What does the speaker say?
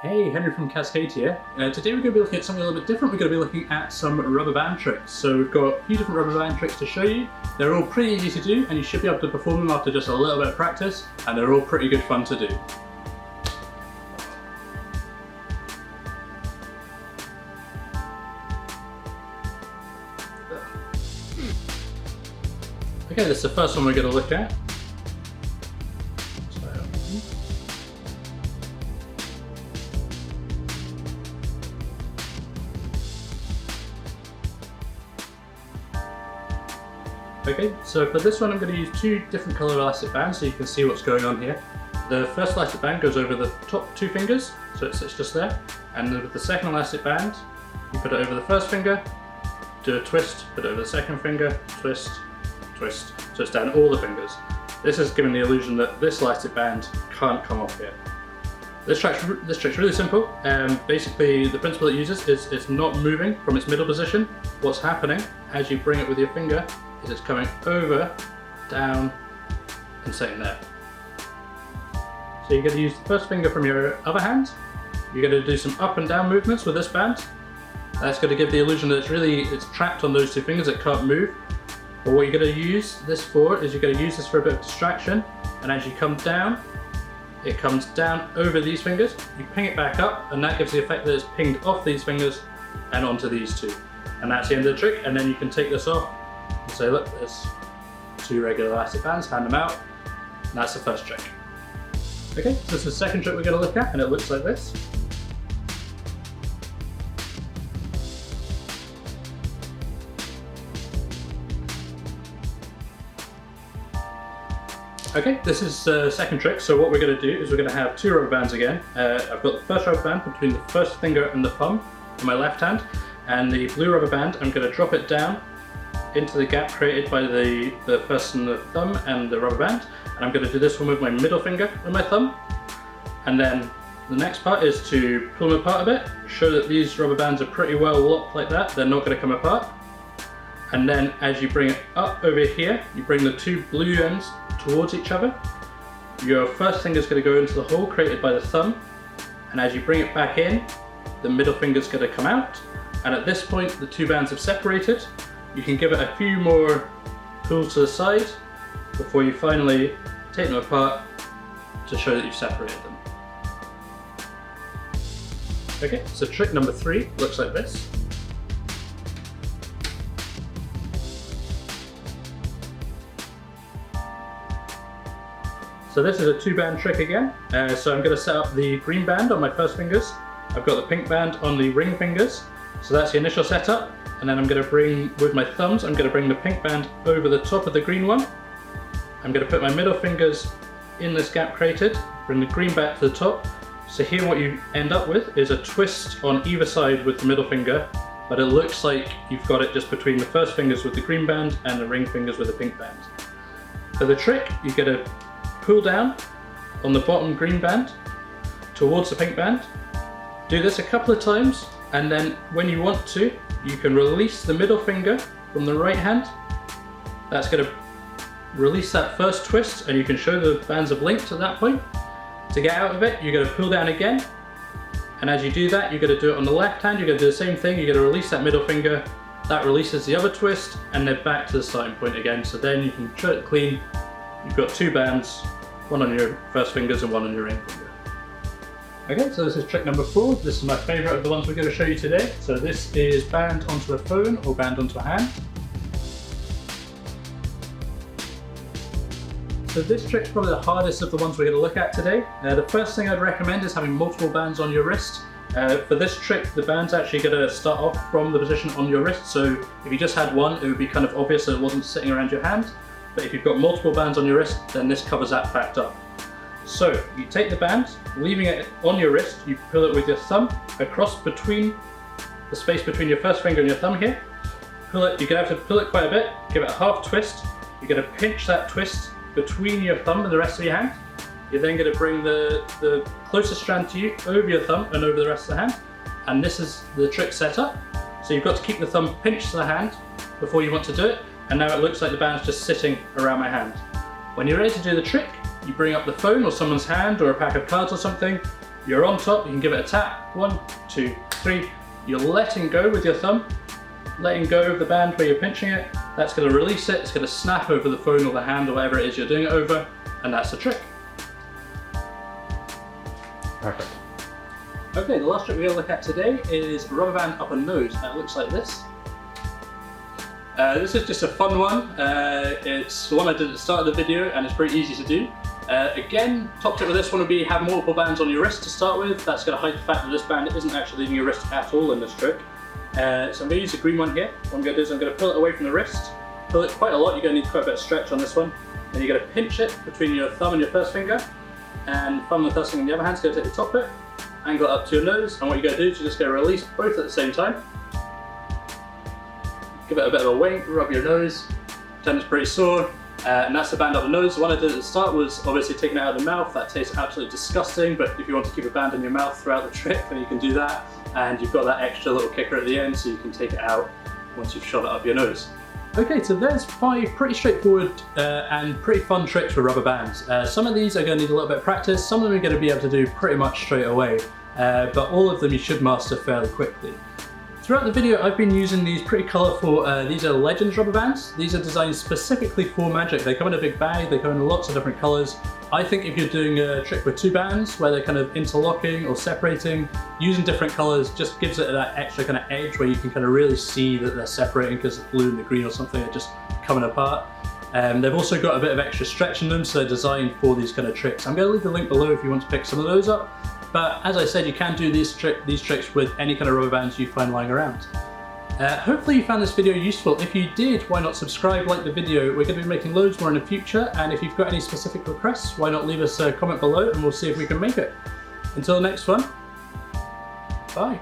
Hey, Henry from Cascade here. Today we're going to be looking at something a little bit different. We're going to be looking at some rubber band tricks. So we've got a few different rubber band tricks to show you. They're all pretty easy to do and you should be able to perform them after just a little bit of practice, and they're all pretty good fun to do. Okay, this is the first one we're going to look at. Okay, so for this one I'm going to use two different colour elastic bands so you can see what's going on here. The first elastic band goes over the top two fingers, so it sits just there. And with the second elastic band, you put it over the first finger, do a twist, put it over the second finger, twist, twist, so it's down all the fingers. This is giving the illusion that this elastic band can't come off here. This trick's really simple. Basically the principle it uses is it's not moving from its middle position. What's happening as you bring it with your finger is it's coming over, down, and staying there. So you're going to use the first finger from your other hand. You're going to do some up and down movements with this band. That's going to give the illusion that it's trapped on those two fingers, it can't move. But what you're going to use this for is you're going to use this for a bit of distraction, and as you come down, it comes down over these fingers, you ping it back up, and that gives the effect that it's pinged off these fingers and onto these two. And that's the end of the trick, and then you can take this off and say, look, there's two regular elastic bands, hand them out, and that's the first trick. Okay, so this is the second trick we're going to look at, and it looks like this. Okay, this is the second trick, so what we're going to do is we're going to have two rubber bands again. I've got the first rubber band between the first finger and the thumb in my left hand, and the blue rubber band, I'm going to drop it down into the gap created by the first and the thumb and the rubber band, and I'm going to do this one with my middle finger and my thumb. And then the next part is to pull them apart a bit, show that these rubber bands are pretty well locked like that, they're not going to come apart. And then as you bring it up over here, you bring the two blue ends towards each other. Your first finger is going to go into the hole created by the thumb, and as you bring it back in, the middle finger is going to come out, and at this point the two bands have separated. You can give it a few more pulls to the side before you finally take them apart to show that you've separated them. Okay, so trick number 3 looks like this. So this is a 2-band trick again. So I'm going to set up the green band on my first fingers. I've got the pink band on the ring fingers. So that's the initial setup. And then I'm going to bring, with my thumbs, I'm going to bring the pink band over the top of the green one. I'm going to put my middle fingers in this gap created, bring the green back to the top. So here what you end up with is a twist on either side with the middle finger, but it looks like you've got it just between the first fingers with the green band and the ring fingers with the pink band. For the trick, you get a pull down on the bottom green band towards the pink band. Do this a couple of times, and then when you want to, you can release the middle finger from the right hand. That's going to release that first twist, and you can show the bands have linked at that point. To get out of it, you're going to pull down again, and as you do that, you're going to do it on the left hand. You're going to do the same thing. You're going to release that middle finger, that releases the other twist, and then back to the starting point again. So then you can show it clean. You've got two bands, one on your first fingers and one on your ring finger. Okay, so this is trick number 4. This is my favourite of the ones we're going to show you today. So this is band onto a phone or band onto a hand. So this trick's probably the hardest of the ones we're going to look at today. The first thing I'd recommend is having multiple bands on your wrist. For this trick, the band's actually going to start off from the position on your wrist. So if you just had one, it would be kind of obvious that it wasn't sitting around your hand. But if you've got multiple bands on your wrist, then this covers that fact up. So you take the band, leaving it on your wrist, you pull it with your thumb across between the space between your first finger and your thumb here. Pull it, you're going to have to pull it quite a bit, give it a half twist. You're going to pinch that twist between your thumb and the rest of your hand. You're then going to bring the closest strand to you over your thumb and over the rest of the hand. And this is the trick setup. So you've got to keep the thumb pinched to the hand before you want to do it. And now it looks like the band's just sitting around my hand. When you're ready to do the trick, you bring up the phone or someone's hand or a pack of cards or something, You're on top, you can give it a tap. 1, 2, 3. You're letting go with your thumb, letting go of the band where you're pinching it. That's going to release it, it's going to snap over the phone or the hand or whatever it is you're doing it over, and that's the trick. Perfect. Okay, the last trick we're going to look at today is rubber band up a nose, and it looks like this. This is just a fun one. It's the one I did at the start of the video, and it's pretty easy to do. Again, top tip with this one would be have multiple bands on your wrist to start with. That's going to hide the fact that this band isn't actually leaving your wrist at all in this trick. So I'm going to use the green one here. What I'm going to do is I'm going to pull it away from the wrist. Pull it quite a lot, you're going to need quite a bit of stretch on this one. Then you're going to pinch it between your thumb and your first finger. And thumb and first finger on the other hand is going to take the top bit, angle it up to your nose, and what you're going to do is you're just going to release both at the same time. Give it a bit of a wink, rub your nose, pretend it's pretty sore, and that's the band up the nose. The one I did at the start was obviously taking it out of the mouth. That tastes absolutely disgusting, but if you want to keep a band in your mouth throughout the trick, then you can do that. And you've got that extra little kicker at the end, so you can take it out once you've shot it up your nose. Okay, so there's 5 pretty straightforward and pretty fun tricks with rubber bands. Some of these are going to need a little bit of practice, some of them you're going to be able to do pretty much straight away, but all of them you should master fairly quickly. Throughout the video I've been using these pretty colourful, these are Legends rubber bands. These are designed specifically for magic. They come in a big bag, they come in lots of different colours. I think if you're doing a trick with 2 bands where they're kind of interlocking or separating, using different colours just gives it that extra kind of edge where you can kind of really see that they're separating because the blue and the green or something are just coming apart. They've also got a bit of extra stretch in them, so they're designed for these kind of tricks. I'm going to leave the link below if you want to pick some of those up. But as I said, you can do these tricks with any kind of rubber bands you find lying around. Hopefully you found this video useful. If you did, why not subscribe, like the video. We're going to be making loads more in the future, and if you've got any specific requests, why not leave us a comment below and we'll see if we can make it. Until the next one, bye.